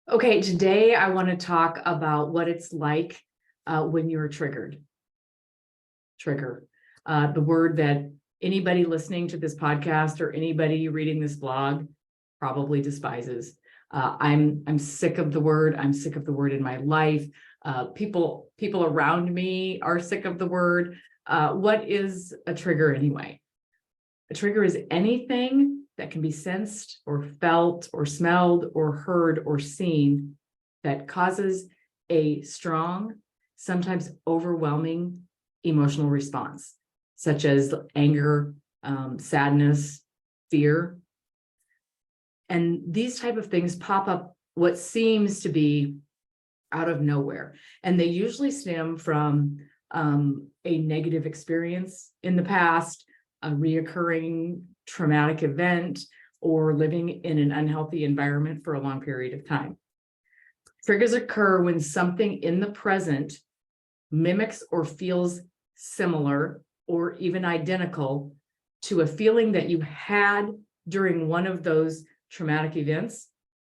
Okay, today I want to talk about what it's like when you're triggered. Trigger, the word that anybody listening to this podcast or anybody reading this blog probably despises. I'm sick of the word. I'm sick of the word in my life. People around me are sick of the word. What is a trigger anyway? A trigger is anything that can be sensed or felt or smelled or heard or seen that causes a strong, sometimes overwhelming emotional response, such as anger, sadness, fear. And these type of things pop up what seems to be out of nowhere. And they usually stem from a negative experience in the past, a reoccurring traumatic event, or living in an unhealthy environment for a long period of time. Triggers occur when something in the present mimics or feels similar or even identical to a feeling that you had during one of those traumatic events,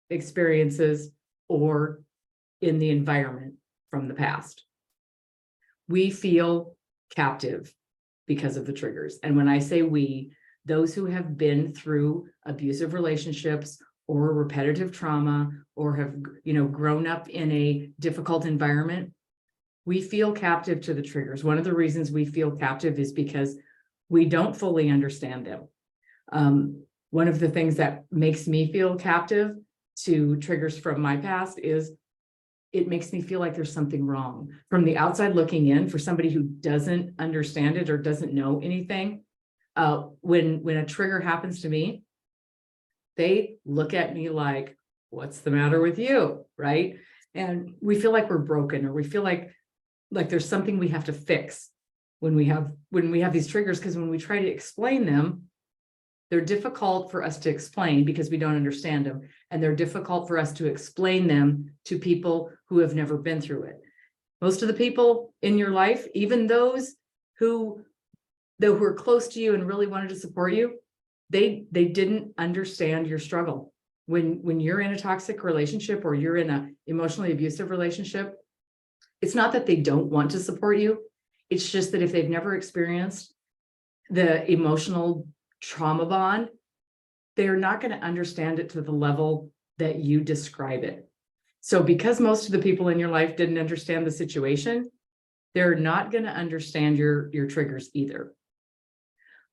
experiences, or in the environment from the past. We feel captive because of the triggers. And when I say we, those who have been through abusive relationships or repetitive trauma or have, grown up in a difficult environment, we feel captive to the triggers. One of the reasons we feel captive is because we don't fully understand them. One of the things that makes me feel captive to triggers from my past is it makes me feel like there's something wrong. From the outside looking in, for somebody who doesn't understand it or doesn't know anything, when a trigger happens to me, they look at me like, what's the matter with you, right? And we feel like we're broken, or we feel like there's something we have to fix when we have these triggers, because when we try to explain them, they're difficult for us to explain because we don't understand them. And they're difficult for us to explain them to people who have never been through it. Most of the people in your life, even those who are close to you and really wanted to support you, they didn't understand your struggle. When you're in a toxic relationship or you're in an emotionally abusive relationship, it's not that they don't want to support you. It's just that if they've never experienced the emotional trauma bond, they're not going to understand it to the level that you describe it. So because most of the people in your life didn't understand the situation, they're not going to understand your triggers either.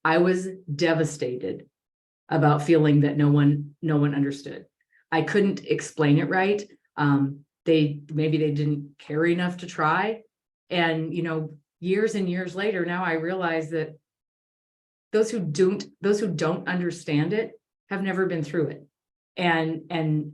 I was devastated about feeling that no one understood. I couldn't explain it right. Maybe they didn't care enough to try. And years and years later, now I realize that those who don't understand it have never been through it. And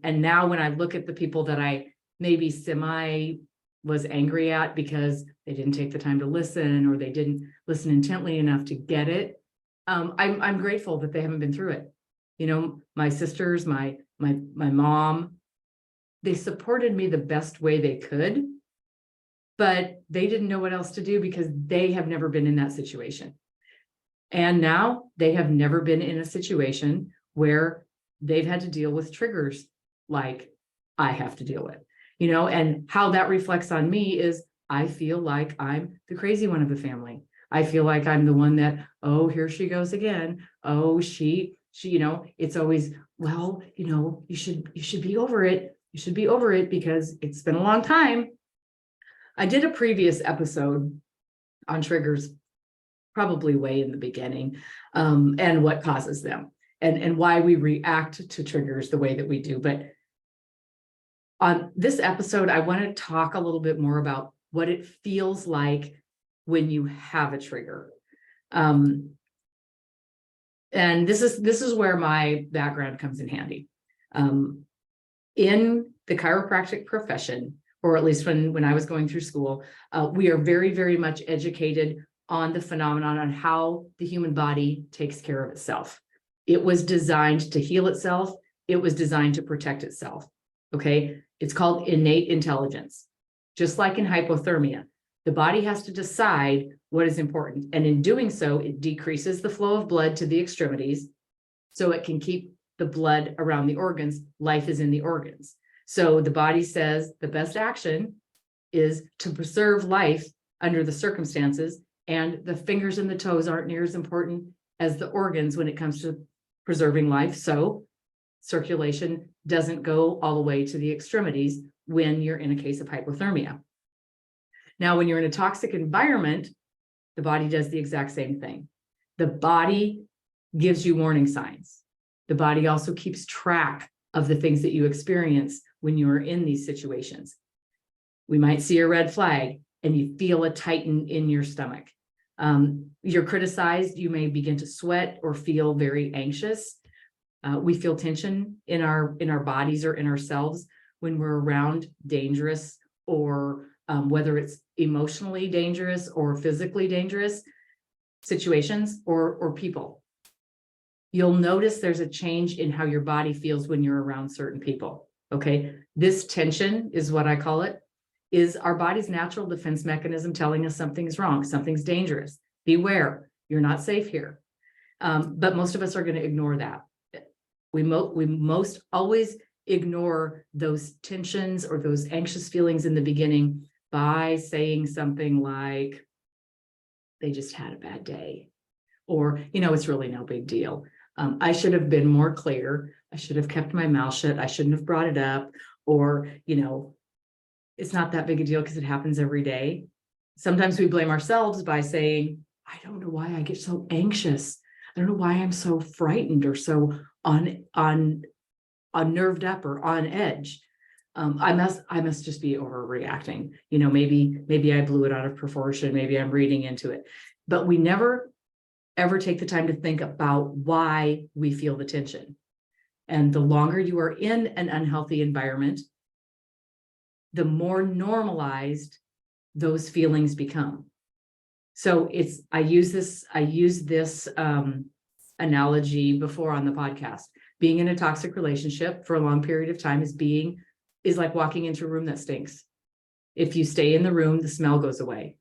now when I look at the people that I maybe semi was angry at because they didn't take the time to listen, or they didn't listen intently enough to get it, I'm grateful that they haven't been through it. My sisters, my mom, they supported me the best way they could, but they didn't know what else to do because they have never been in that situation. And now they have never been in a situation where they've had to deal with triggers like I have to deal with, and how that reflects on me is I feel like I'm the crazy one of the family. I feel like I'm the one that, oh, here she goes again. Oh, she, it's always, well, you should be over it. You should be over it because it's been a long time. I did a previous episode on triggers, probably way in the beginning, and what causes them and why we react to triggers the way that we do. But on this episode, I want to talk a little bit more about what it feels like when you have a trigger. And this is where my background comes in handy. In the chiropractic profession, or at least when I was going through school, we are very, very much educated on the phenomenon on how the human body takes care of itself. It was designed to heal itself. It was designed to protect itself. Okay. It's called innate intelligence. Just like in hypothermia, the body has to decide what is important. And in doing so, it decreases the flow of blood to the extremities so it can keep the blood around the organs. Life is in the organs. So the body says the best action is to preserve life under the circumstances, and the fingers and the toes aren't near as important as the organs when it comes to preserving life. So circulation doesn't go all the way to the extremities when you're in a case of hypothermia. Now, when you're in a toxic environment, the body does the exact same thing. The body gives you warning signs. The body also keeps track of the things that you experience when you are in these situations. We might see a red flag and you feel a tighten in your stomach. You're criticized, you may begin to sweat or feel very anxious. We feel tension in our bodies or in ourselves when we're around dangerous or whether it's emotionally dangerous or physically dangerous situations or people. You'll notice there's a change in how your body feels when you're around certain people. Okay, this tension is what I call it, is our body's natural defense mechanism telling us something's wrong, something's dangerous. Beware, you're not safe here. But most of us are going to ignore that. We most always ignore those tensions or those anxious feelings in the beginning by saying something like, they just had a bad day, or, it's really no big deal. I should have been more clear. I should have kept my mouth shut. I shouldn't have brought it up, or, it's not that big a deal because it happens every day. Sometimes we blame ourselves by saying, I don't know why I get so anxious. I don't know why I'm so frightened or so unnerved up or on edge. I must just be overreacting. Maybe I blew it out of proportion. Maybe I'm reading into it. But we never, ever take the time to think about why we feel the tension. And the longer you are in an unhealthy environment, the more normalized those feelings become. So I use this analogy before on the podcast. Being in a toxic relationship for a long period of time is like walking into a room that stinks. If you stay in the room, the smell goes away.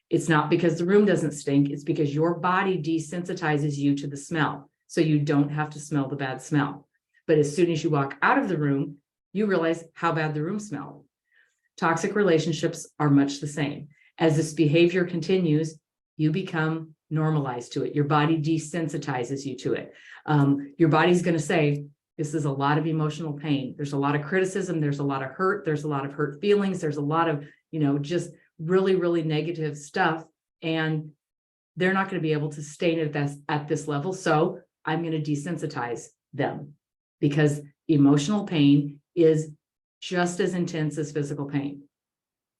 It's not because the room doesn't stink, it's because your body desensitizes you to the smell. So you don't have to smell the bad smell. But as soon as you walk out of the room, you realize how bad the room smelled. Toxic relationships are much the same. As this behavior continues, you become normalized to it. Your body desensitizes you to it. Your body's going to say, this is a lot of emotional pain. There's a lot of criticism. There's a lot of hurt. There's a lot of hurt feelings. There's a lot of, just really, really negative stuff. And they're not going to be able to stay at this level. So I'm going to desensitize them, because emotional pain is just as intense as physical pain.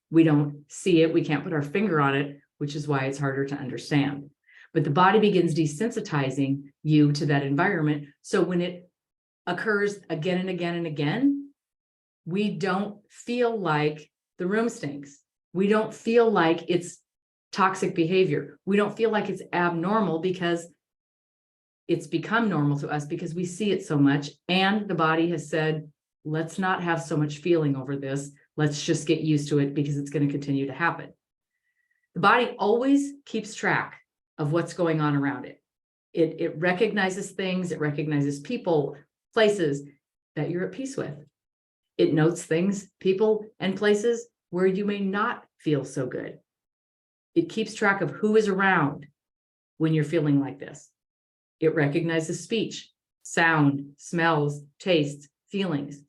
We don't see it. We can't put our finger on it, which is why it's harder to understand. But the body begins desensitizing you to that environment. So when it occurs again and again and again, we don't feel like the room stinks. We don't feel like it's toxic behavior. We don't feel like it's abnormal, because it's become normal to us because we see it so much. And the body has said, let's not have so much feeling over this. Let's just get used to it because it's going to continue to happen. The body always keeps track of what's going on around it. It recognizes things, it recognizes people, places that you're at peace with. It notes things, people, and places where you may not feel so good. It keeps track of who is around when you're feeling like this. It recognizes speech, sound, smells, tastes, feelings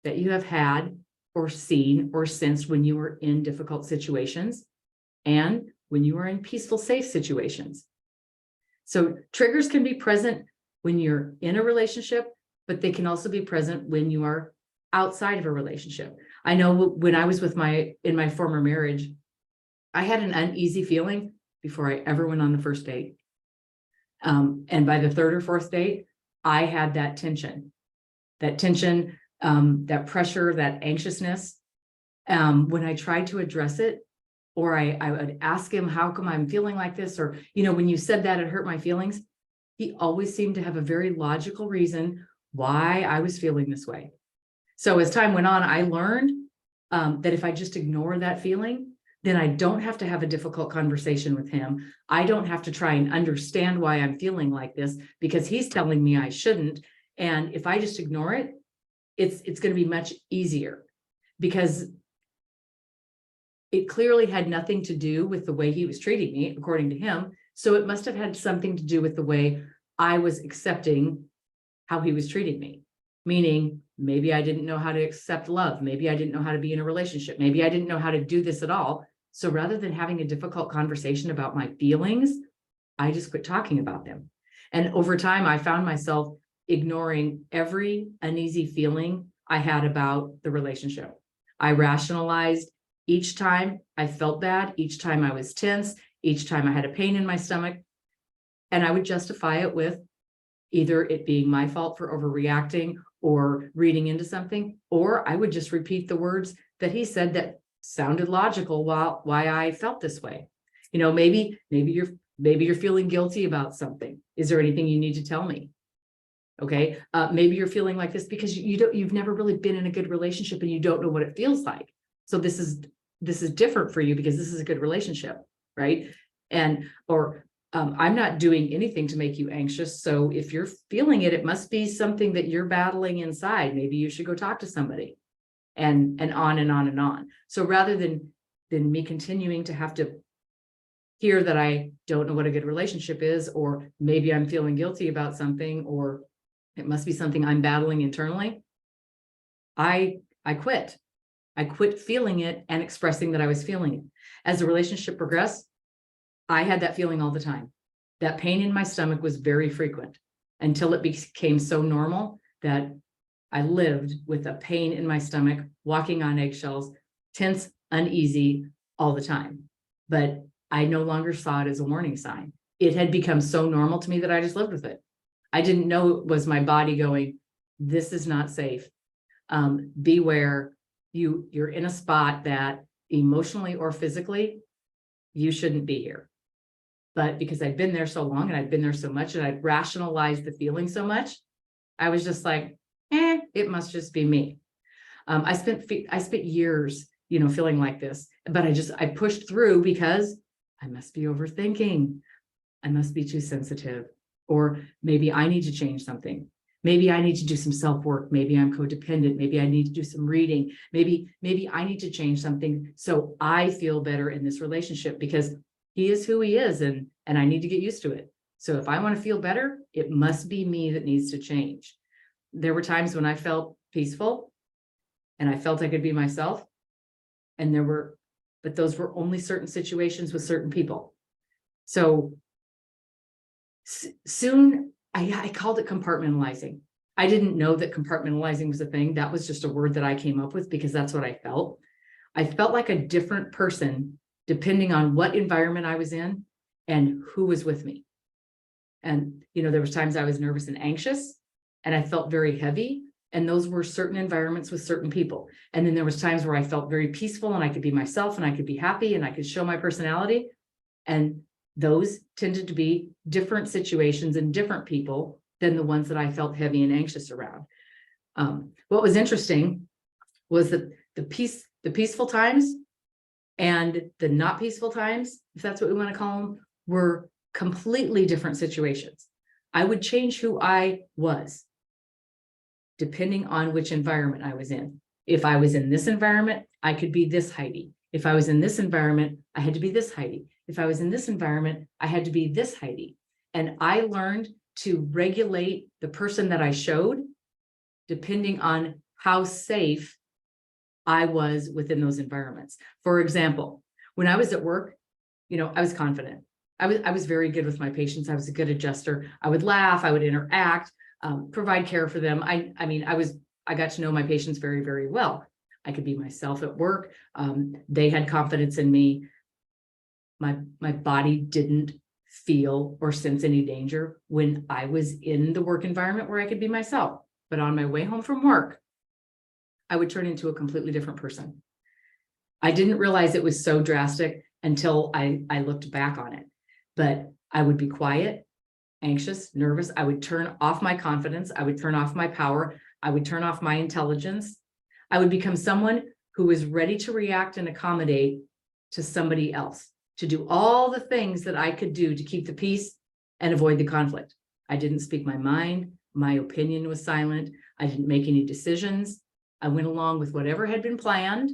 that you have had or seen or sensed when you were in difficult situations and when you are in peaceful, safe situations. So triggers can be present when you're in a relationship, but they can also be present when you are outside of a relationship. I know when I was in my former marriage, I had an uneasy feeling before I ever went on the first date. And by the third or fourth date, I had that tension, that pressure, that anxiousness. When I tried to address it, or I would ask him, how come I'm feeling like this? Or, when you said that, it hurt my feelings. He always seemed to have a very logical reason why I was feeling this way. So as time went on, I learned that if I just ignore that feeling, then I don't have to have a difficult conversation with him. I don't have to try and understand why I'm feeling like this, because he's telling me I shouldn't. And if I just ignore it, it's going to be much easier, because it clearly had nothing to do with the way he was treating me, according to him. So it must have had something to do with the way I was accepting how he was treating me. Meaning, maybe I didn't know how to accept love. Maybe I didn't know how to be in a relationship. Maybe I didn't know how to do this at all. So rather than having a difficult conversation about my feelings, I just quit talking about them. And over time, I found myself ignoring every uneasy feeling I had about the relationship. I rationalized each time I felt bad, each time I was tense, each time I had a pain in my stomach, and I would justify it with either it being my fault for overreacting or reading into something, or I would just repeat the words that he said that sounded logical why I felt this way. You know, maybe you're feeling guilty about something. Is there anything you need to tell me? Okay, maybe you're feeling like this because you've never really been in a good relationship and you don't know what it feels like. So this is different for you because this is a good relationship, right? And or I'm not doing anything to make you anxious. So if you're feeling it, it must be something that you're battling inside. Maybe you should go talk to somebody, and on and on and on. So rather than me continuing to have to hear that I don't know what a good relationship is, or maybe I'm feeling guilty about something, or it must be something I'm battling internally, I quit. I quit feeling it and expressing that I was feeling it. As the relationship progressed, I had that feeling all the time. That pain in my stomach was very frequent until it became so normal that I lived with a pain in my stomach, walking on eggshells, tense, uneasy all the time. But I no longer saw it as a warning sign. It had become so normal to me that I just lived with it. I didn't know it was my body going, this is not safe. Beware, you're in a spot that emotionally or physically, you shouldn't be here. But because I'd been there so long and I'd been there so much and I'd rationalized the feeling so much, I was just like, it must just be me. I spent years, feeling like this, but I pushed through because I must be overthinking. I must be too sensitive, or maybe I need to change something. Maybe I need to do some self-work. Maybe I'm codependent. Maybe I need to do some reading. Maybe I need to change something so I feel better in this relationship, because he is who he is, and I need to get used to it. So if I want to feel better, it must be me that needs to change. There were times when I felt peaceful and I felt I could be myself. But those were only certain situations with certain people. So soon I called it compartmentalizing. I didn't know that compartmentalizing was a thing. That was just a word that I came up with because that's what I felt. I felt like a different person depending on what environment I was in and who was with me. And, there was times I was nervous and anxious and I felt very heavy. And those were certain environments with certain people. And then there was times where I felt very peaceful and I could be myself and I could be happy and I could show my personality. And those tended to be different situations and different people than the ones that I felt heavy and anxious around. What was interesting was that the peaceful times and the not peaceful times, if that's what we want to call them, were completely different situations. I would change who I was depending on which environment I was in. If I was in this environment, I could be this Heidi. If I was in this environment, I had to be this Heidi. If I was in this environment, I had to be this Heidi. And I learned to regulate the person that I showed depending on how safe I was within those environments. For example, when I was at work, I was confident. I was very good with my patients. I was a good adjuster. I would laugh, I would interact, provide care for them. I got to know my patients very, very well. I could be myself at work. They had confidence in me. My body didn't feel or sense any danger when I was in the work environment where I could be myself. But on my way home from work, I would turn into a completely different person. I didn't realize it was so drastic until I looked back on it. But I would be quiet, anxious, nervous. I would turn off my confidence. I would turn off my power. I would turn off my intelligence. I would become someone who was ready to react and accommodate to somebody else, to do all the things that I could do to keep the peace and avoid the conflict. I didn't speak my mind. My opinion was silent. I didn't make any decisions. I went along with whatever had been planned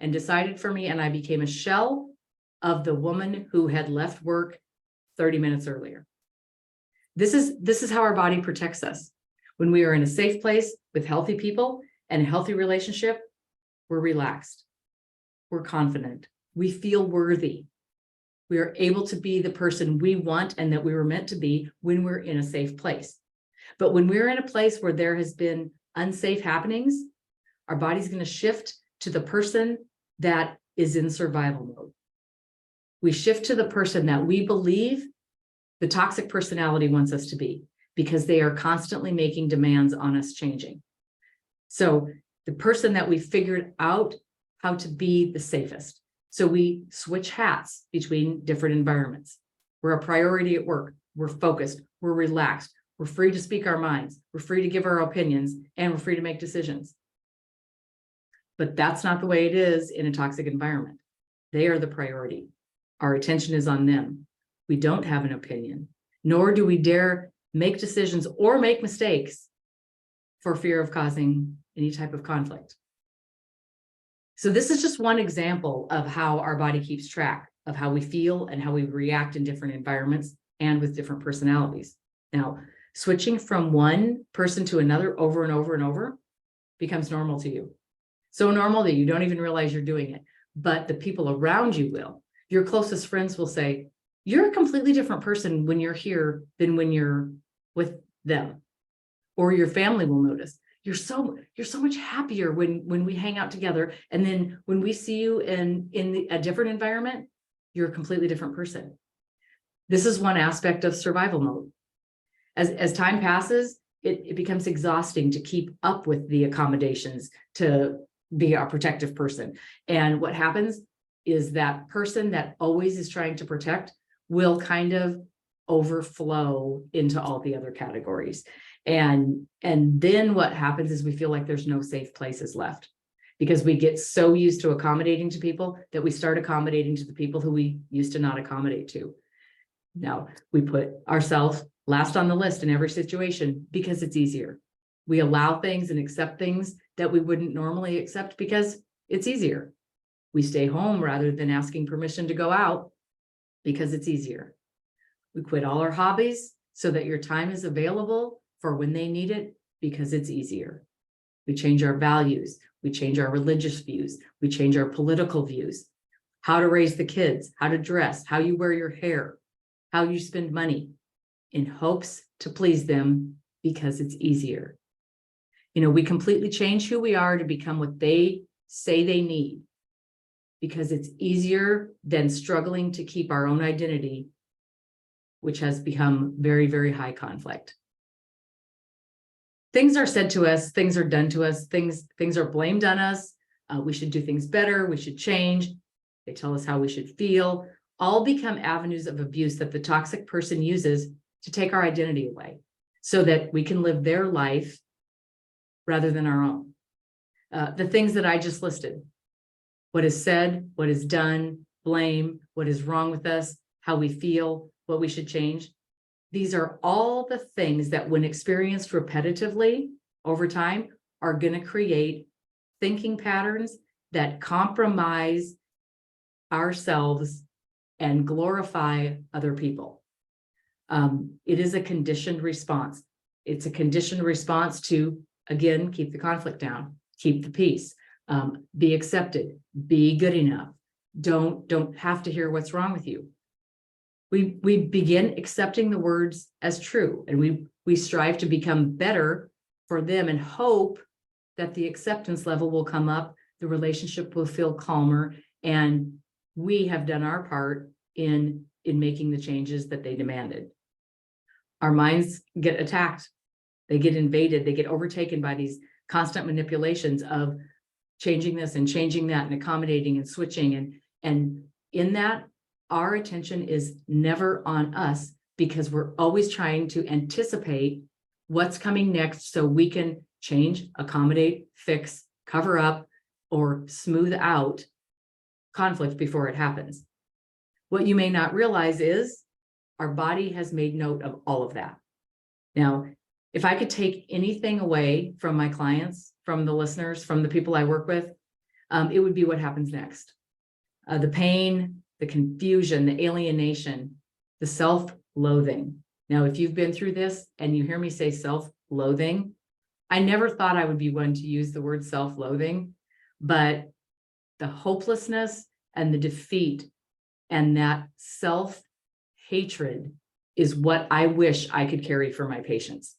and decided for me, and I became a shell of the woman who had left work 30 minutes earlier. This is how our body protects us. When we are in a safe place with healthy people and a healthy relationship, we're relaxed. We're confident. We feel worthy. We are able to be the person we want and that we were meant to be when we're in a safe place. But when we're in a place where there has been unsafe happenings, our body's going to shift to the person that is in survival mode. We shift to the person that we believe the toxic personality wants us to be, because they are constantly making demands on us changing. So the person that we figured out how to be the safest. So we switch hats between different environments. We're a priority at work. We're focused. We're relaxed. We're free to speak our minds. We're free to give our opinions, and we're free to make decisions. But that's not the way it is in a toxic environment. They are the priority. Our attention is on them. We don't have an opinion, nor do we dare make decisions or make mistakes for fear of causing any type of conflict. So this is just one example of how our body keeps track of how we feel and how we react in different environments and with different personalities. Now, switching from one person to another over and over and over becomes normal to you. So normal that you don't even realize you're doing it, but the people around you will. Your closest friends will say, you're a completely different person when you're here than when you're with them. Or your family will notice, you're so much happier when we hang out together. And then when we see you in a different environment, you're a completely different person. This is one aspect of survival mode. As time passes, it becomes exhausting to keep up with the accommodations to be a protective person. And what happens is that person that always is trying to protect will kind of overflow into all the other categories. And then what happens is we feel like there's no safe places left, because we get so used to accommodating to people that we start accommodating to the people who we used to not accommodate to. Now, we put ourselves last on the list in every situation because it's easier. We allow things and accept things that we wouldn't normally accept because it's easier. We stay home rather than asking permission to go out because it's easier. We quit all our hobbies so that your time is available for when they need it because it's easier. We change our values. We change our religious views. We change our political views. How to raise the kids, how to dress, how you wear your hair, how you spend money, in hopes to please them because it's easier. We completely change who we are to become what they say they need, because it's easier than struggling to keep our own identity, which has become very, very high conflict. Things are said to us, things are done to us, things are blamed on us. We should do things better, we should change. They tell us how we should feel. All become avenues of abuse that the toxic person uses to take our identity away so that we can live their life rather than our own. The things that I just listed, what is said, what is done, blame, what is wrong with us, how we feel, what we should change. These are all the things that, when experienced repetitively over time, are going to create thinking patterns that compromise ourselves and glorify other people. It is a conditioned response. It's a conditioned response to, again, keep the conflict down, keep the peace, be accepted, be good enough. Don't have to hear what's wrong with you. We begin accepting the words as true, and we strive to become better for them and hope that the acceptance level will come up, the relationship will feel calmer, and we have done our part in making the changes that they demanded. Our minds get attacked, they get invaded, they get overtaken by these constant manipulations of changing this and changing that and accommodating and switching. And in that, our attention is never on us, because we're always trying to anticipate what's coming next so we can change, accommodate, fix, cover up, or smooth out conflict before it happens. What you may not realize is our body has made note of all of that. Now, If I could take anything away from my clients, from the listeners, from the people I work with, it would be what happens next. The pain, the confusion, the alienation, the self-loathing. Now, if you've been through this and you hear me say self-loathing, I never thought I would be one to use the word self-loathing, but the hopelessness and the defeat and that self-hatred is what I wish I could carry for my patients.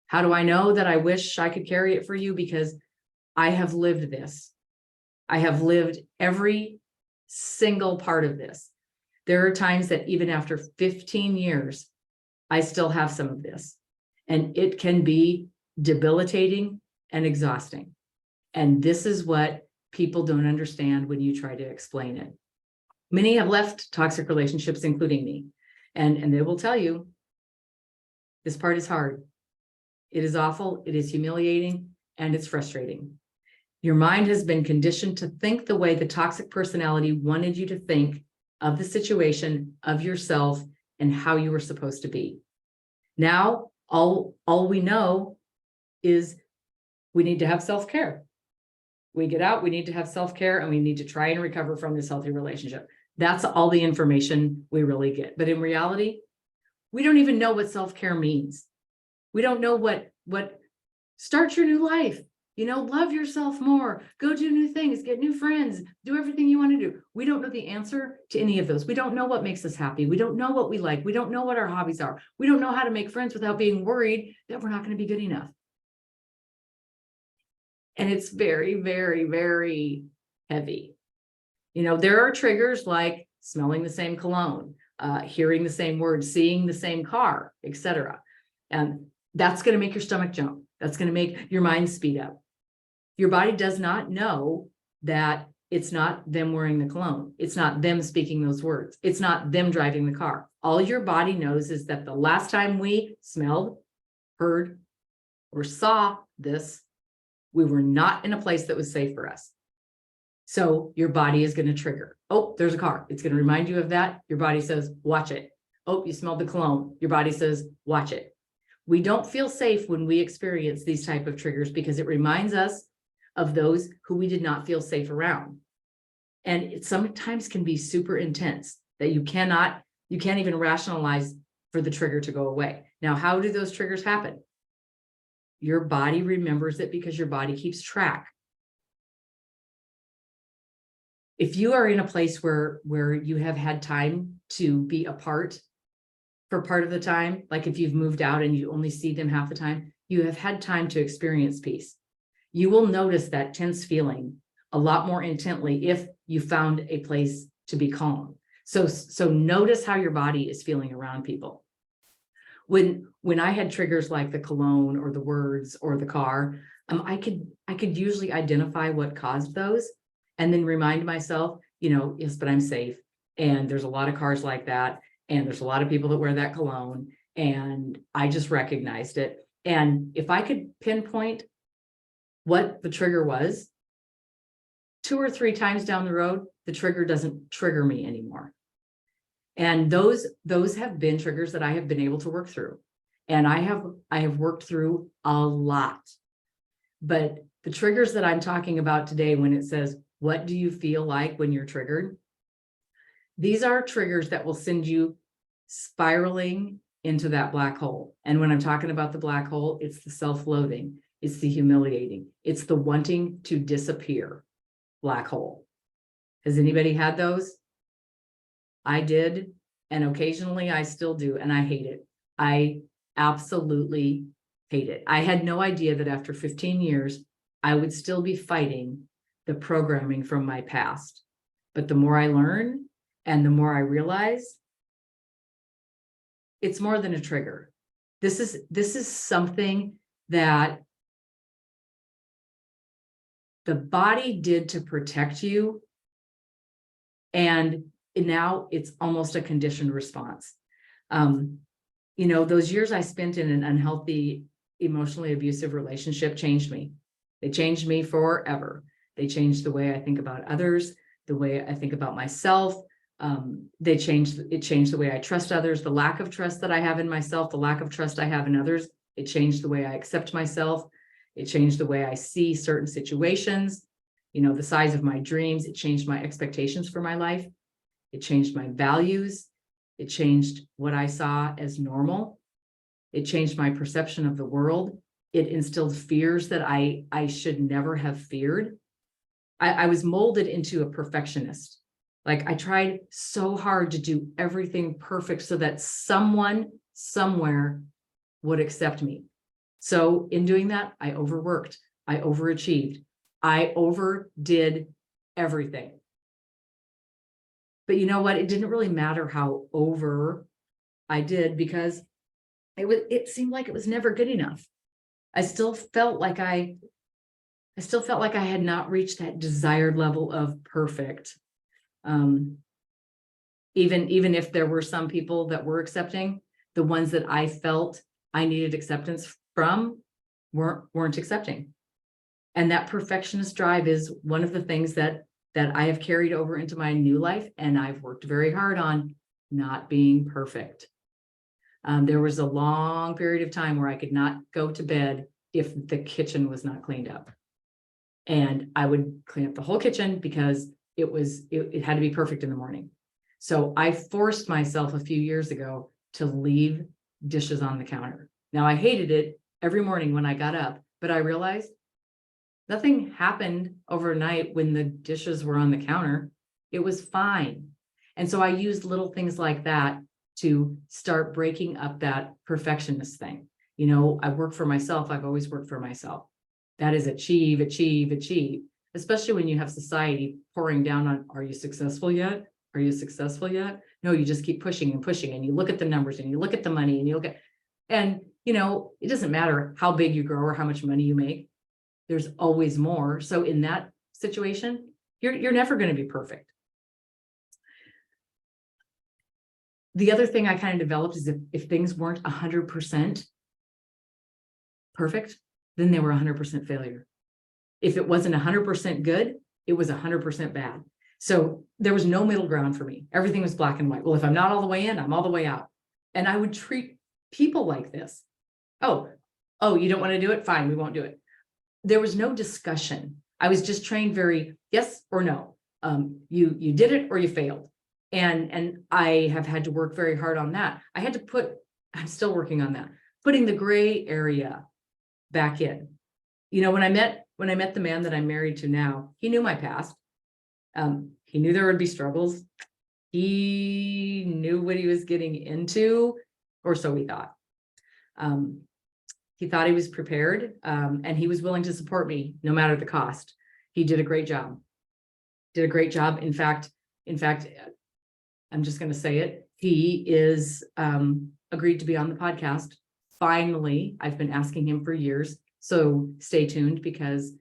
How do I know that I wish I could carry it for you? Because I have lived this. I have lived every single part of this. There are times that even after 15 years, I still have some of this, and it can be debilitating and exhausting. And this is what people don't understand when you try to explain it. Many have left toxic relationships, including me, and they will tell you this part is hard. It is awful, it is humiliating, and it's frustrating. Your mind has been conditioned to think the way the toxic personality wanted you to think of the situation, of yourself, and how you were supposed to be. Now, all we know is we need to have self-care. We get out, we need to have self-care, and we need to try and recover from this healthy relationship. That's all the information we really get. But in reality, we don't even know what self-care means. We don't know what start your new life, love yourself more, go do new things, get new friends, do everything you want to do. We don't know the answer to any of those. We don't know what makes us happy. We don't know what we like. We don't know what our hobbies are. We don't know how to make friends without being worried that we're not going to be good enough. And it's very, very, very heavy. There are triggers like smelling the same cologne, hearing the same words, seeing the same car, etc. And that's going to make your stomach jump. That's going to make your mind speed up. Your body does not know that it's not them wearing the cologne. It's not them speaking those words. It's not them driving the car. All your body knows is that the last time we smelled, heard, or saw this, we were not in a place that was safe for us. So your body is going to trigger. Oh, there's a car. It's going to remind you of that. Your body says, watch it. Oh, you smelled the cologne. Your body says, watch it. We don't feel safe when we experience these type of triggers because it reminds us of those who we did not feel safe around. And it sometimes can be super intense that you can't even rationalize for the trigger to go away. Now, how do those triggers happen? Your body remembers it because your body keeps track. If you are in a place where you have had time to be apart for part of the time, like if you've moved out and you only see them half the time, you have had time to experience peace. You will notice that tense feeling a lot more intently if you found a place to be calm. So notice how your body is feeling around people. When I had triggers like the cologne or the words or the car, I could usually identify what caused those and then remind myself, yes, but I'm safe. And there's a lot of cars like that. And there's a lot of people that wear that cologne. And I just recognized it. And if I could pinpoint what the trigger was, 2 or 3 times down the road, the trigger doesn't trigger me anymore. And those have been triggers that I have been able to work through. And I have worked through a lot. But the triggers that I'm talking about today, when it says, what do you feel like when you're triggered? These are triggers that will send you spiraling into that black hole. And when I'm talking about the black hole, it's the self-loathing, it's the humiliating, it's the wanting to disappear black hole. Has anybody had those? I did, and occasionally I still do, and I hate it. I absolutely hate it. I had no idea that after 15 years, I would still be fighting the programming from my past. But the more I learn and the more I realize, it's more than a trigger. This is something that the body did to protect you, and now it's almost a conditioned response. Those years I spent in an unhealthy, emotionally abusive relationship changed me. They changed me forever. They changed the way I think about others, the way I think about myself. It changed the way I trust others, the lack of trust that I have in myself, the lack of trust I have in others It changed the way I accept myself. It changed the way I see certain situations, the size of my dreams. It changed my expectations for my life. It changed my values. It changed what I saw as normal. It changed my perception of the world. It instilled fears that I should never have feared. I was molded into a perfectionist. Like, I tried so hard to do everything perfect so that someone somewhere would accept me. So in doing that, I overworked, I overachieved, I overdid everything. But you know what? It didn't really matter how over I did, because it seemed like it was never good enough. I still felt like I had not reached that desired level of perfect. Even if there were some people that were accepting, the ones that I felt I needed acceptance from weren't accepting. And that perfectionist drive is one of the things that I have carried over into my new life, and I've worked very hard on not being perfect. There was a long period of time where I could not go to bed if the kitchen was not cleaned up. And I would clean up the whole kitchen because it had to be perfect in the morning. So I forced myself a few years ago to leave dishes on the counter. Now, I hated it every morning when I got up, but I realized nothing happened overnight when the dishes were on the counter. It was fine. And so I used little things like that to start breaking up that perfectionist thing. I work for myself. I've always worked for myself. That is achieve, achieve, achieve, especially when you have society pouring down on, are you successful yet? Are you successful yet? No, you just keep pushing and pushing, and you look at the numbers and you look at the money and you look at, and it doesn't matter how big you grow or how much money you make. There's always more. So in that situation, you're never going to be perfect. The other thing I kind of developed is if things weren't 100% perfect, then they were 100% failure. If it wasn't 100% good, it was 100% bad. So there was no middle ground for me. Everything was black and white. Well, if I'm not all the way in, I'm all the way out. And I would treat people like this. Oh, you don't want to do it? Fine, we won't do it. There was no discussion. I was just trained very yes or no. You did it or you failed. And I have had to work very hard on that. I'm still working on that, putting the gray area back in. When I met the man that I'm married to now, he knew my past. He knew there would be struggles. He knew what he was getting into, or so he thought. He thought he was prepared, and he was willing to support me no matter the cost. He did a great job. In fact, I'm just going to say it. He is agreed to be on the podcast. Finally, I've been asking him for years. So stay tuned, because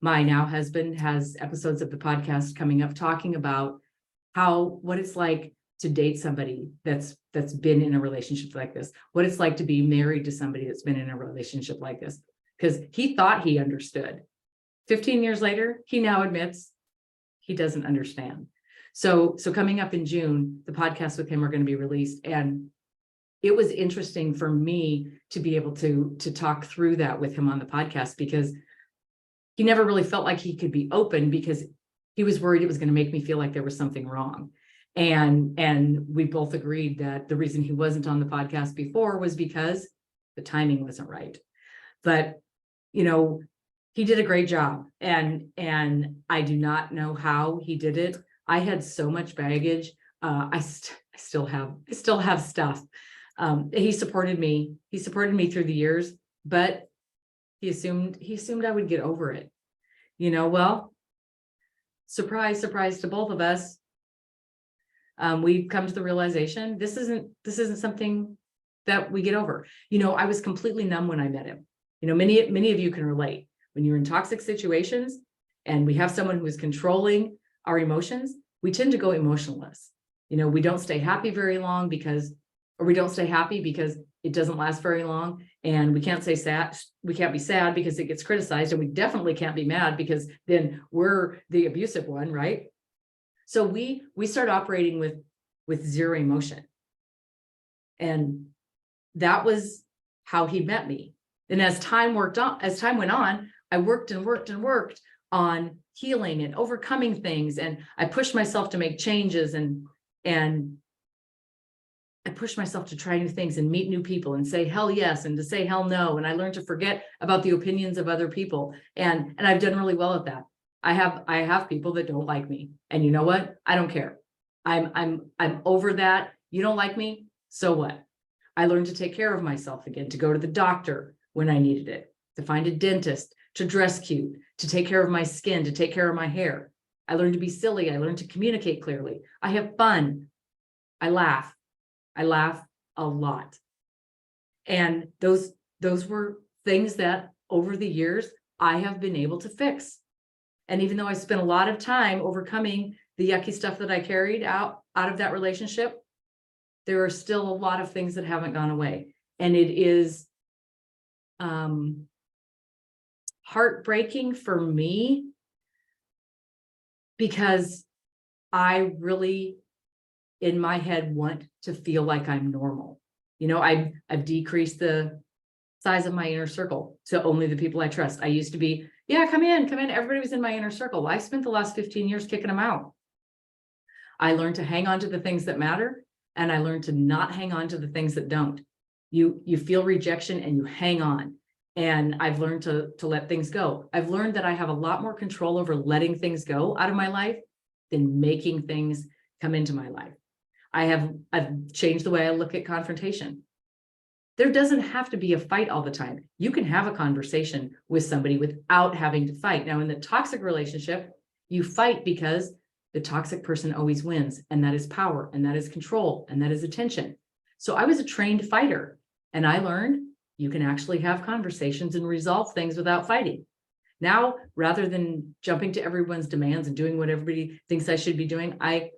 my now husband has episodes of the podcast coming up talking about what it's like to date somebody that's been in a relationship like this, what it's like to be married to somebody that's been in a relationship like this, because he thought he understood. 15 years later, he now admits he doesn't understand. So coming up in June, the podcasts with him are going to be released, and it was interesting for me to be able to talk through that with him on the podcast, because he never really felt like he could be open, because he was worried it was going to make me feel like there was something wrong. And we both agreed that the reason he wasn't on the podcast before was because the timing wasn't right. But, he did a great job, and I do not know how he did it. I had so much baggage. I still have stuff. He supported me through the years, but he assumed I would get over it. Well, surprise to both of us. We've come to the realization this isn't something that we get over. I was completely numb when I met him. Many of you can relate. When you're in toxic situations and we have someone who is controlling our emotions, we tend to go emotionless. We don't stay happy very long because it doesn't last very long. And we can't say sad. We can't be sad because it gets criticized. And we definitely can't be mad because then we're the abusive one, right? So we start operating with zero emotion. And that was how he met me. And as time went on, I worked and worked and worked on healing and overcoming things. And I pushed myself to make changes, and I pushed myself to try new things and meet new people and say hell yes and to say hell no. And I learned to forget about the opinions of other people. And I've done really well at that. I have people that don't like me. And you know what? I don't care. I'm over that. You don't like me, so what? I learned to take care of myself again, to go to the doctor when I needed it, to find a dentist, to dress cute, to take care of my skin, to take care of my hair. I learned to be silly. I learned to communicate clearly. I have fun. I laugh. I laugh a lot. And those were things that over the years I have been able to fix. And even though I spent a lot of time overcoming the yucky stuff that I carried out of that relationship, there are still a lot of things that haven't gone away. And it is heartbreaking for me, because I really, in my head, want to feel like I'm normal. You know, I've decreased the size of my inner circle to only the people I trust. I used to be, yeah, come in. Everybody was in my inner circle. Well, I spent the last 15 years kicking them out. I learned to hang on to the things that matter, and I learned to not hang on to the things that don't. You feel rejection and you hang on. And I've learned to let things go. I've learned that I have a lot more control over letting things go out of my life than making things come into my life. I've changed the way I look at confrontation. There doesn't have to be a fight all the time. You can have a conversation with somebody without having to fight. Now, in the toxic relationship, you fight because the toxic person always wins, and that is power, and that is control, and that is attention. So I was a trained fighter, and I learned you can actually have conversations and resolve things without fighting. Now, rather than jumping to everyone's demands and doing what everybody thinks I should be doing, I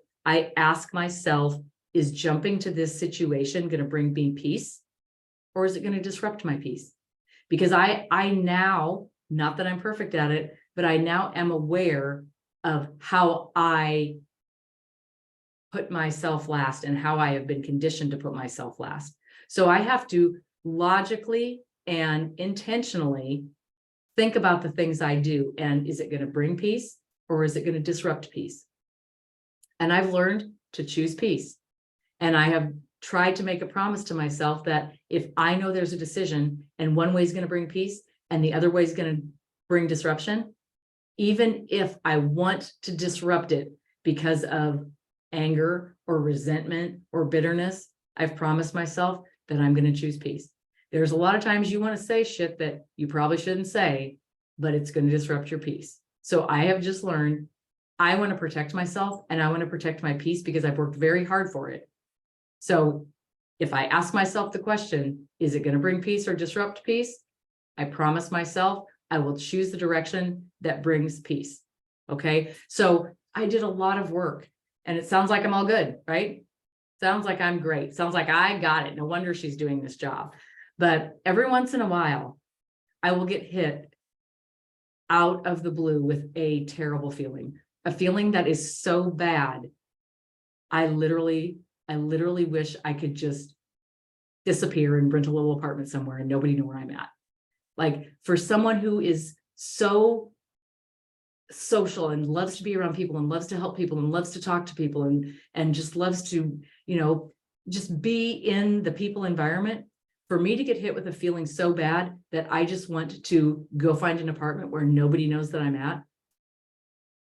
ask myself, is jumping to this situation going to bring me peace, or is it going to disrupt my peace? Because I now, not that I'm perfect at it, but I now am aware of how I put myself last and how I have been conditioned to put myself last. So I have to logically and intentionally think about the things I do. And is it going to bring peace, or is it going to disrupt peace? And I've learned to choose peace. And I have tried to make a promise to myself that if I know there's a decision and one way is going to bring peace and the other way is going to bring disruption, even if I want to disrupt it because of anger or resentment or bitterness, I've promised myself that I'm going to choose peace. There's a lot of times you want to say shit that you probably shouldn't say, but it's going to disrupt your peace. So I have just learned I want to protect myself, and I want to protect my peace because I've worked very hard for it. So if I ask myself the question, is it going to bring peace or disrupt peace? I promise myself I will choose the direction that brings peace. Okay. So I did a lot of work, and it sounds like I'm all good, right? Sounds like I'm great. Sounds like I got it. No wonder she's doing this job. But every once in a while, I will get hit out of the blue with a terrible feeling, a feeling that is so bad. I literally wish I could just disappear and rent a little apartment somewhere and nobody know where I'm at. Like, for someone who is so social and loves to be around people and loves to help people and loves to talk to people and just loves to, just be in the people environment, for me to get hit with a feeling so bad that I just want to go find an apartment where nobody knows that I'm at,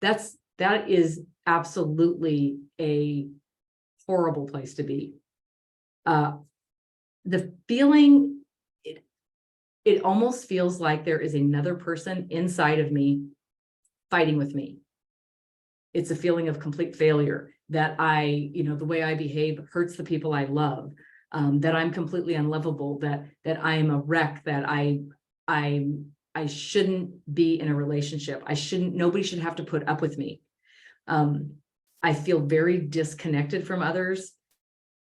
that is absolutely a horrible place to be. The feeling, it almost feels like there is another person inside of me fighting with me. It's a feeling of complete failure, that the way I behave hurts the people I love, that I'm completely unlovable, that I am a wreck, that I shouldn't be in a relationship. Nobody should have to put up with me. I feel very disconnected from others,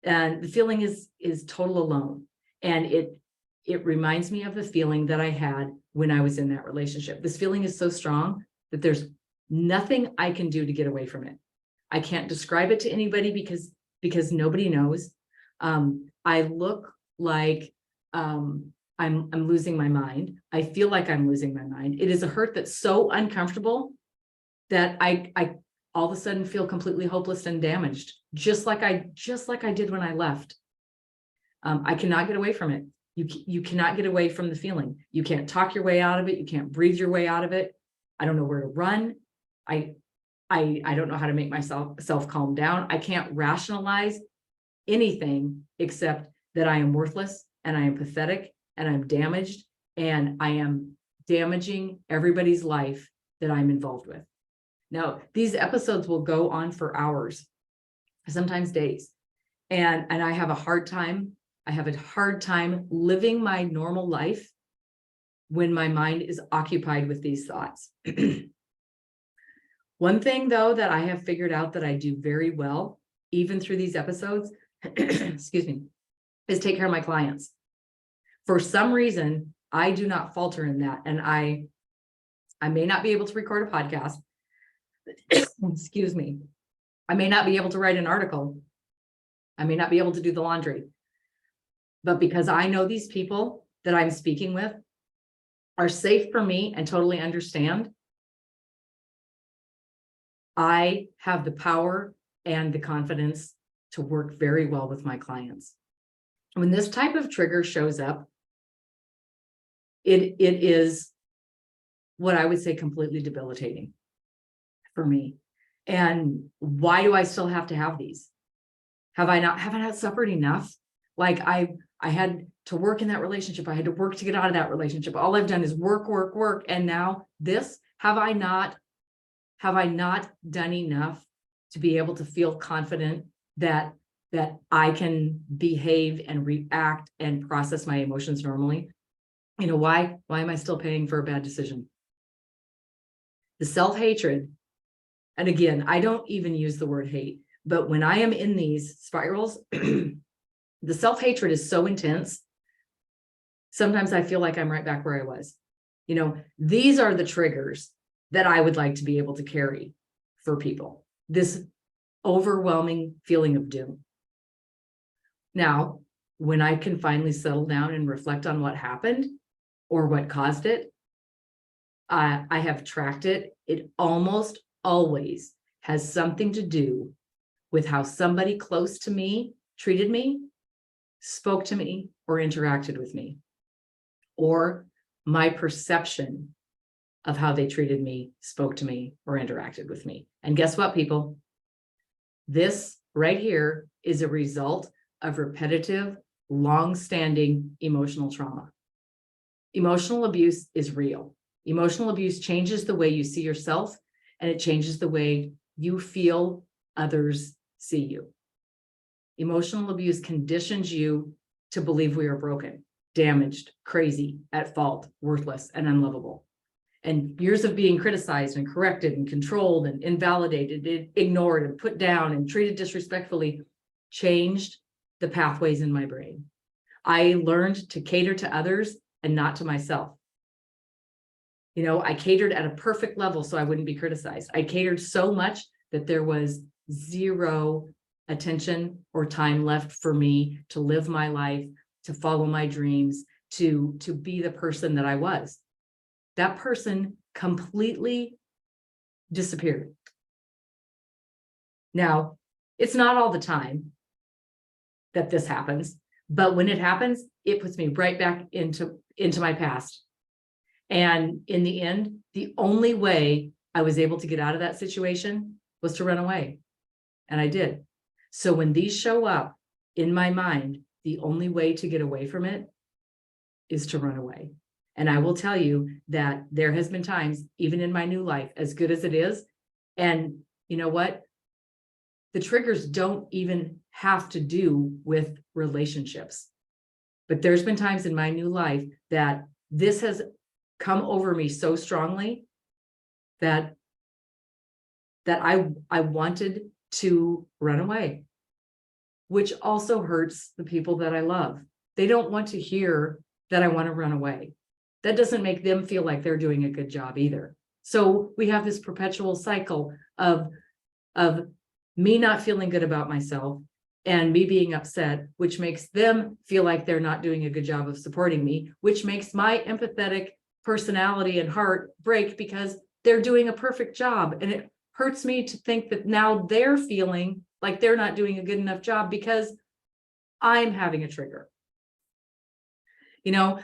and the feeling is total alone. And it reminds me of the feeling that I had when I was in that relationship. This feeling is so strong that there's nothing I can do to get away from it. I can't describe it to anybody because nobody knows. I look like I'm losing my mind. I feel like I'm losing my mind. It is a hurt that's so uncomfortable that I all of a sudden feel completely hopeless and damaged, just like I did when I left. I cannot get away from it. You cannot get away from the feeling. You can't talk your way out of it. You can't breathe your way out of it. I don't know where to run. I don't know how to make myself calm down. I can't rationalize anything except that I am worthless and I am pathetic and I'm damaged and I am damaging everybody's life that I'm involved with. Now, these episodes will go on for hours, sometimes days. And I have a hard time. I have a hard time living my normal life when my mind is occupied with these thoughts. One thing, though, that I have figured out that I do very well, even through these episodes, excuse me, is take care of my clients. For some reason, I do not falter in that. And I may not be able to record a podcast. Excuse me. I may not be able to write an article. I may not be able to do the laundry. But because I know these people that I'm speaking with are safe for me and totally understand, I have the power and the confidence to work very well with my clients. When this type of trigger shows up, it is what I would say completely debilitating for me. And why do I still have to have these? Have I not suffered enough? Like I had to work in that relationship. I had to work to get out of that relationship. All I've done is work. And now this, have I not done enough to be able to feel confident that I can behave and react and process my emotions normally? You know, why am I still paying for a bad decision? The self-hatred, and again, I don't even use the word hate, but when I am in these spirals, the self-hatred is so intense. Sometimes I feel like I'm right back where I was. You know, these are the triggers that I would like to be able to carry for people. This overwhelming feeling of doom. Now, when I can finally settle down and reflect on what happened or what caused it, I have tracked it. It almost always has something to do with how somebody close to me treated me, spoke to me, or interacted with me, or my perception of how they treated me, spoke to me, or interacted with me. And guess what, people? This right here is a result of repetitive, long-standing emotional trauma. Emotional abuse is real. Emotional abuse changes the way you see yourself, and it changes the way you feel others see you. Emotional abuse conditions you to believe we are broken, damaged, crazy, at fault, worthless, and unlovable. And years of being criticized and corrected and controlled and invalidated, ignored and put down and treated disrespectfully changed the pathways in my brain. I learned to cater to others and not to myself. You know, I catered at a perfect level so I wouldn't be criticized. I catered so much that there was zero attention or time left for me to live my life, to follow my dreams, to be the person that I was. That person completely disappeared. Now, it's not all the time that this happens, but when it happens, it puts me right back into my past. And in the end, the only way I was able to get out of that situation was to run away. And I did. So when these show up in my mind, the only way to get away from it is to run away. And I will tell you that there has been times, even in my new life, as good as it is, and you know what? The triggers don't even have to do with relationships. But there's been times in my new life that this has come over me so strongly that I wanted to run away, which also hurts the people that I love. They don't want to hear that I want to run away. That doesn't make them feel like they're doing a good job either. So we have this perpetual cycle of me not feeling good about myself and me being upset, which makes them feel like they're not doing a good job of supporting me, which makes my empathetic personality and heart break because they're doing a perfect job. And it hurts me to think that now they're feeling like they're not doing a good enough job because I'm having a trigger. You know,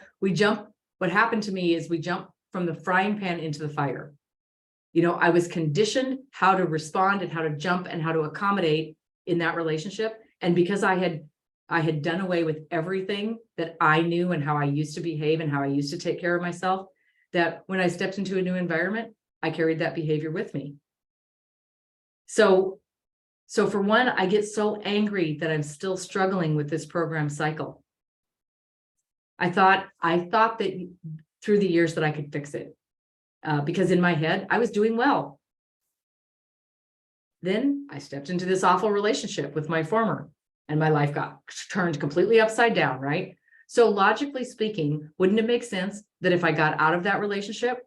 what happened to me is we jump from the frying pan into the fire. You know, I was conditioned how to respond and how to jump and how to accommodate in that relationship. And because I had done away with everything that I knew and how I used to behave and how I used to take care of myself, that when I stepped into a new environment, I carried that behavior with me. So for one, I get so angry that I'm still struggling with this program cycle. I thought that through the years that I could fix it, because in my head, I was doing well. Then I stepped into this awful relationship with my former, and my life got turned completely upside down, right? So logically speaking, wouldn't it make sense that if I got out of that relationship,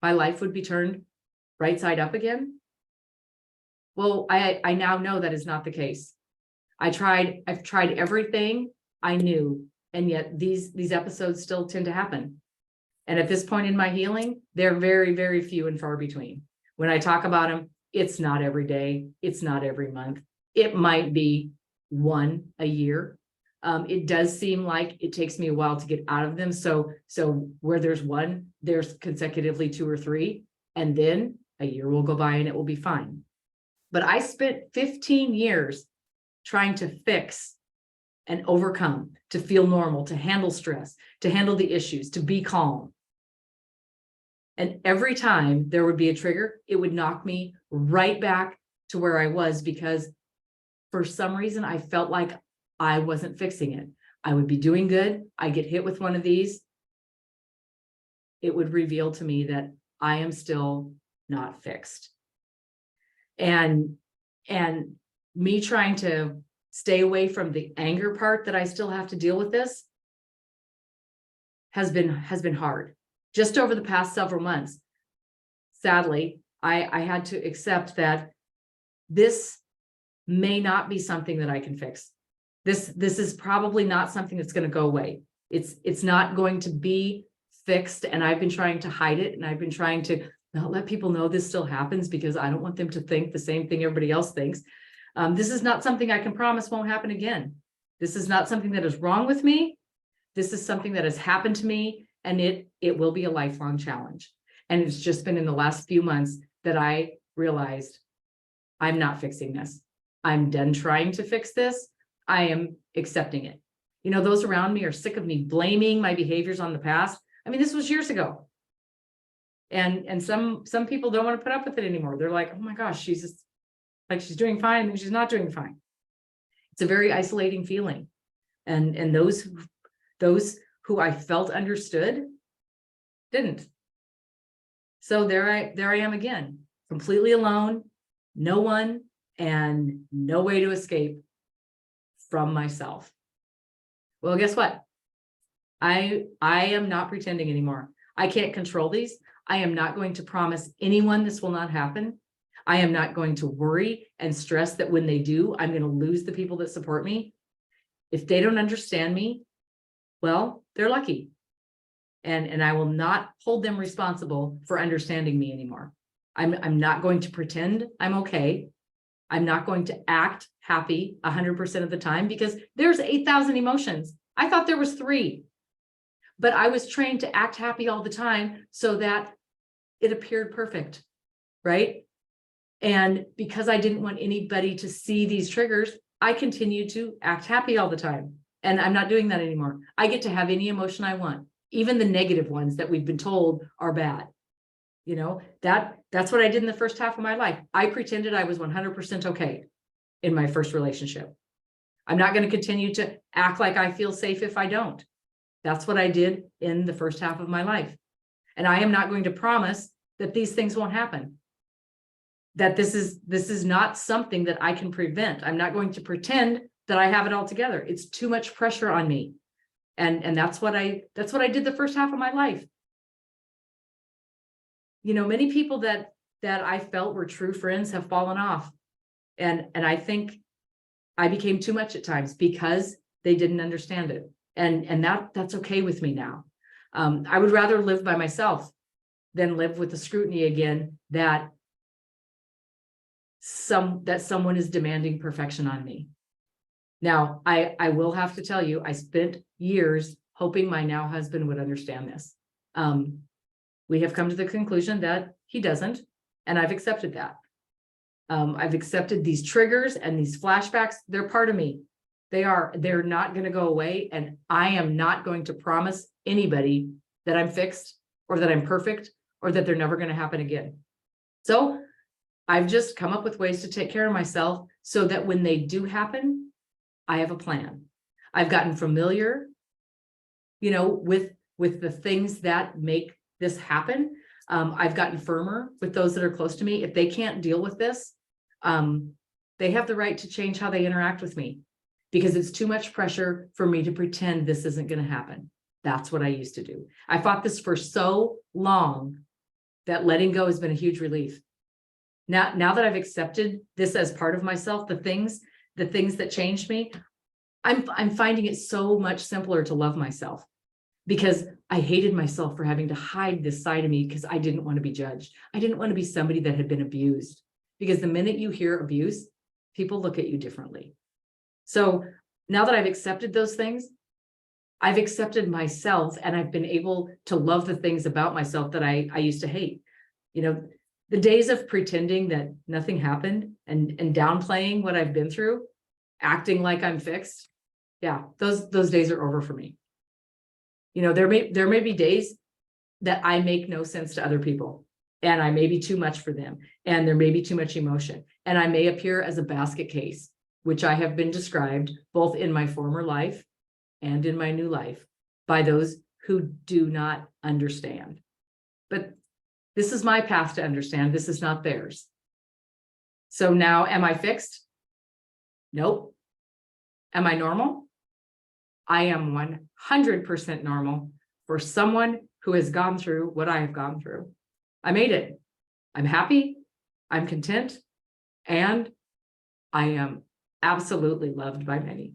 my life would be turned right side up again? Well, I now know that is not the case. I've tried everything I knew, and yet these episodes still tend to happen. And at this point in my healing, they're very, very few and far between. When I talk about them, it's not every day. It's not every month. It might be one a year. It does seem like it takes me a while to get out of them. So where there's one, there's consecutively 2 or 3, and then a year will go by and it will be fine. But I spent 15 years trying to fix and overcome, to feel normal, to handle stress, to handle the issues, to be calm. And every time there would be a trigger, it would knock me right back to where I was, because for some reason I felt like I wasn't fixing it. I would be doing good. I get hit with one of these. It would reveal to me that I am still not fixed. And me trying to stay away from the anger part that I still have to deal with this has been hard. Just over the past several months, sadly, I had to accept that this may not be something that I can fix. This is probably not something that's going to go away. It's not going to be fixed, and I've been trying to hide it, and I've been trying to not let people know this still happens, because I don't want them to think the same thing everybody else thinks. This is not something I can promise won't happen again. This is not something that is wrong with me. This is something that has happened to me, and it will be a lifelong challenge. And it's just been in the last few months that I realized I'm not fixing this. I'm done trying to fix this. I am accepting it. You know, those around me are sick of me blaming my behaviors on the past. I mean, this was years ago. And some people don't want to put up with it anymore. They're like, oh my gosh, she's just like, she's doing fine and she's not doing fine. It's a very isolating feeling. And those who I felt understood didn't. So there I am again, completely alone, no one, and no way to escape from myself. Well, guess what? I am not pretending anymore. I can't control these. I am not going to promise anyone this will not happen. I am not going to worry and stress that when they do, I'm going to lose the people that support me. If they don't understand me, well, they're lucky. And I will not hold them responsible for understanding me anymore. I'm not going to pretend I'm okay. I'm not going to act happy 100% of the time, because there's 8,000 emotions. I thought there was 3, but I was trained to act happy all the time so that it appeared perfect, right? And because I didn't want anybody to see these triggers, I continued to act happy all the time. And I'm not doing that anymore. I get to have any emotion I want, even the negative ones that we've been told are bad. You know, that's what I did in the first half of my life. I pretended I was 100% okay in my first relationship. I'm not going to continue to act like I feel safe if I don't. That's what I did in the first half of my life. And I am not going to promise that these things won't happen. That this is not something that I can prevent. I'm not going to pretend that I have it all together. It's too much pressure on me. And that's what I did the first half of my life. You know, many people that I felt were true friends have fallen off. And I think I became too much at times because they didn't understand it. And that's okay with me now. I would rather live by myself than live with the scrutiny again that someone is demanding perfection on me. Now, I will have to tell you, I spent years hoping my now husband would understand this. We have come to the conclusion that he doesn't, and I've accepted that. I've accepted these triggers and these flashbacks. They're part of me. They're not going to go away. And I am not going to promise anybody that I'm fixed or that I'm perfect or that they're never going to happen again. So I've just come up with ways to take care of myself so that when they do happen, I have a plan. I've gotten familiar, with the things that make this happen. I've gotten firmer with those that are close to me. If they can't deal with this, they have the right to change how they interact with me, because it's too much pressure for me to pretend this isn't going to happen. That's what I used to do. I fought this for so long that letting go has been a huge relief. Now that I've accepted this as part of myself, the things that changed me, I'm finding it so much simpler to love myself, because I hated myself for having to hide this side of me because I didn't want to be judged. I didn't want to be somebody that had been abused, because the minute you hear abuse, people look at you differently. So now that I've accepted those things, I've accepted myself, and I've been able to love the things about myself that I used to hate. The days of pretending that nothing happened and downplaying what I've been through, acting like I'm fixed. Yeah, those days are over for me. There may be days that I make no sense to other people, and I may be too much for them, and there may be too much emotion, and I may appear as a basket case, which I have been described both in my former life and in my new life by those who do not understand. But this is my path to understand. This is not theirs. So now, am I fixed? Nope. Am I normal? I am 100% normal for someone who has gone through what I have gone through. I made it. I'm happy. I'm content. And I am absolutely loved by many.